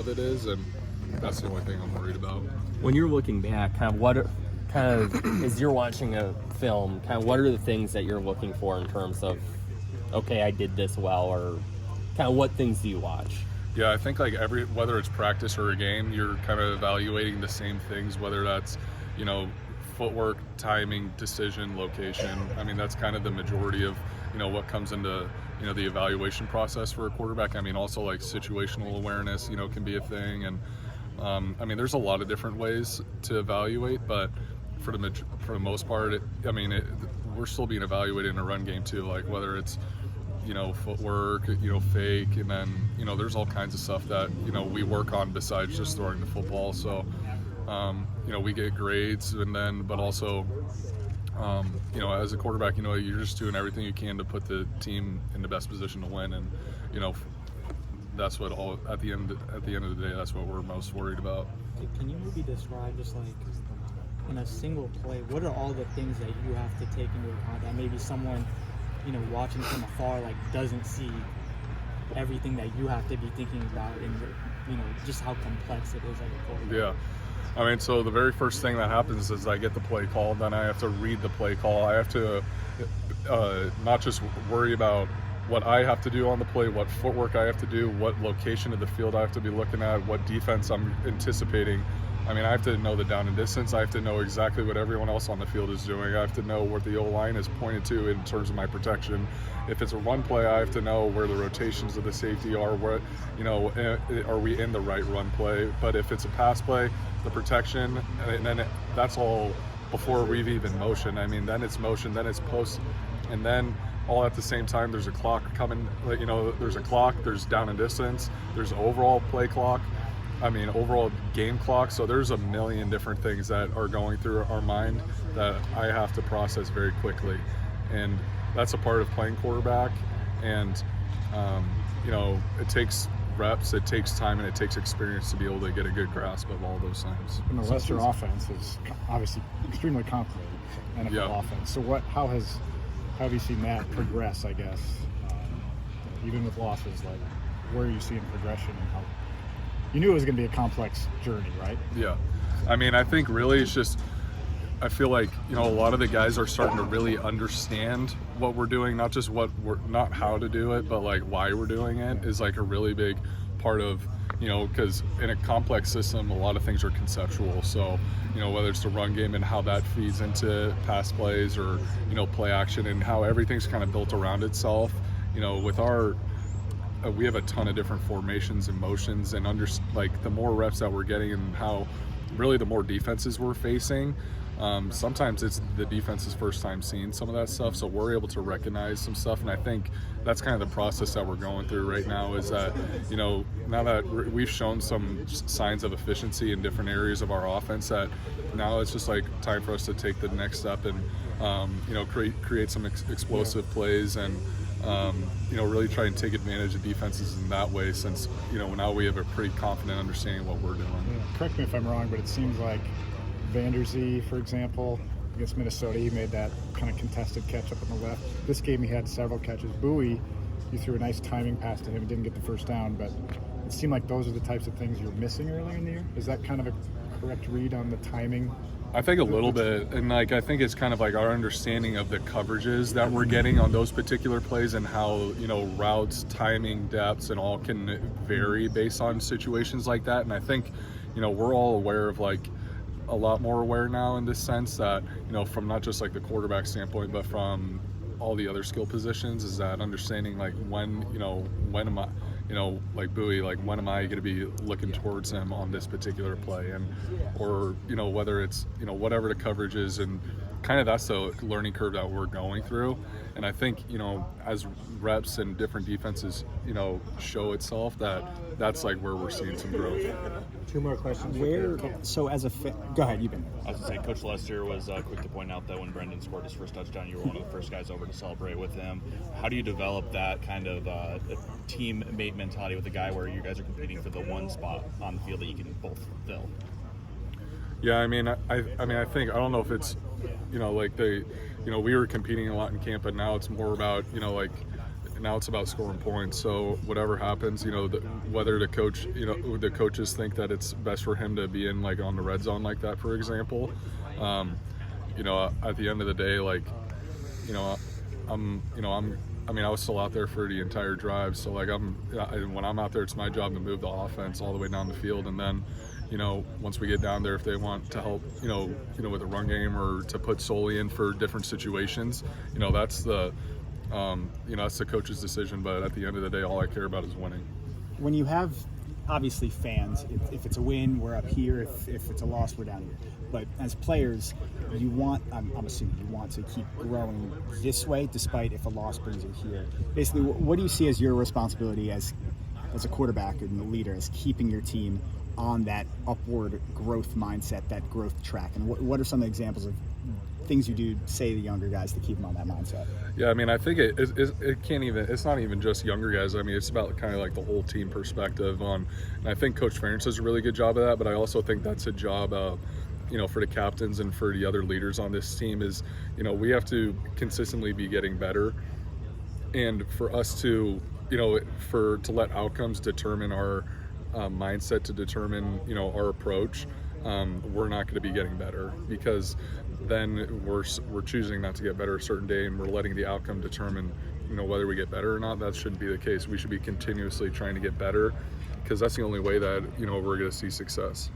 of it is, and that's the only thing I'm worried about. When you're looking back, as you're watching a film, what are the things that you're looking for in terms of, okay, I did this well, or what things do you watch? Yeah, I think like whether it's practice or a game, you're kind of evaluating the same things, whether that's, footwork, timing, decision, location. I mean, that's kind of the majority of, what comes into, the evaluation process for a quarterback. I mean, also like situational awareness, can be a thing. And I mean, there's a lot of different ways to evaluate, but for the most part, we're still being evaluated in a run game too, like whether it's, footwork, fake, and then, there's all kinds of stuff that, we work on besides just throwing the football. So, we get grades, and then, but also, as a quarterback, you're just doing everything you can to put the team in the best position to win. And, that's what at the end of the day, that's what we're most worried about. Can you maybe describe just like in a single play, what are all the things that you have to take into account that maybe someone, watching from afar, like doesn't see everything that you have to be thinking about, and just how complex it is as a quarterback? Yeah. I mean, so the very first thing that happens is I get the play call, then I have to read the play call. I have to not just worry about what I have to do on the play, what footwork I have to do, what location of the field I have to be looking at, what defense I'm anticipating. I mean, I have to know the down and distance. I have to know exactly what everyone else on the field is doing. I have to know what the O-line is pointed to in terms of my protection. If it's a run play, I have to know where the rotations of the safety are, where, are we in the right run play? But if it's a pass play, the protection, and then that's all before we've even motioned. I mean, then it's motion, then it's post, and then all at the same time, there's a clock coming, there's a clock, there's down and distance, there's overall play clock. Overall game clock. So there's a million different things that are going through our mind that I have to process very quickly. And that's a part of playing quarterback. And, it takes reps, it takes time, and it takes experience to be able to get a good grasp of all those things. And the Lester offense is obviously extremely complicated, NFL offense. So how have you seen that progress, I guess, even with losses? Like, where are you seeing progression, and how? You knew it was going to be a complex journey, right? Yeah. I think really it's just, I feel like, a lot of the guys are starting to really understand what we're doing, not just not how to do it, but like why we're doing it is like a really big part of, because in a complex system, a lot of things are conceptual. So, whether it's the run game and how that feeds into pass plays, or, play action, and how everything's kind of built around itself, with we have a ton of different formations and motions, and the more reps that we're getting, and how really the more defenses we're facing, sometimes it's the defense's first time seeing some of that stuff, so we're able to recognize some stuff. And I think that's kind of the process that we're going through right now, is that, now that we've shown some signs of efficiency in different areas of our offense, that now it's just like time for us to take the next step and create some explosive plays, and really try and take advantage of defenses in that way, since, now we have a pretty confident understanding of what we're doing. Yeah. Correct me if I'm wrong, but it seems like Vanderzee, for example, against Minnesota, he made that kind of contested catch up on the left. This game, he had several catches. Bowie, you threw a nice timing pass to him, didn't get the first down, but it seemed like those are the types of things you're missing earlier in the year. Is that kind of a correct read on the timing? I think a little bit, and I think it's kind of like our understanding of the coverages that we're getting on those particular plays, and how, routes, timing, depths, and all can vary based on situations like that. And I think, we're all aware of a lot more aware now in this sense that, from not just like the quarterback standpoint, but from all the other skill positions, is that understanding when am I, like Bowie, when am I going to be looking towards him on this particular play, and or whether it's whatever the coverage is, and kind of that's the learning curve that we're going through. And I think as reps and different defenses show itself, that's where we're seeing some growth. Two more questions. So as a go ahead, you've been there. I was going to say, Coach Lester was quick to point out that when Brendan scored his first touchdown, you were one of the first guys over to celebrate with him. How do you develop that kind of teammate mentality with a guy where you guys are competing for the one spot on the field that you can both fill? Yeah, I think, I don't know if it's, we were competing a lot in camp, but now it's more about, now it's about scoring points. So whatever happens, whether the coach, the coaches think that it's best for him to be in like on the red zone like that, for example. At the end of the day, like, I was still out there for the entire drive. So like when I'm out there, it's my job to move the offense all the way down the field. And then, once we get down there, if they want to help, with the run game or to put Solely in for different situations, that's the coach's decision. But at the end of the day, all I care about is winning. When you have obviously fans, if it's a win, we're up here. If it's a loss, we're down here. But as players, you want, I'm assuming you want to keep growing this way, despite if a loss brings you here. Basically, what do you see as your responsibility as a quarterback and the leader, as keeping your team on that upward growth mindset, that growth track? And what are some examples of things you do, say, to younger guys to keep them on that mindset? Yeah, I mean, I think it's not even just younger guys. I mean, it's about kind of like the whole team perspective and I think Coach Ferentz does a really good job of that, but I also think that's a job for the captains and for the other leaders on this team is, we have to consistently be getting better. And for us to, to let outcomes determine our mindset, to determine, our approach, we're not going to be getting better, because then we're choosing not to get better a certain day and we're letting the outcome determine, whether we get better or not. That shouldn't be the case. We should be continuously trying to get better, because that's the only way that, we're going to see success.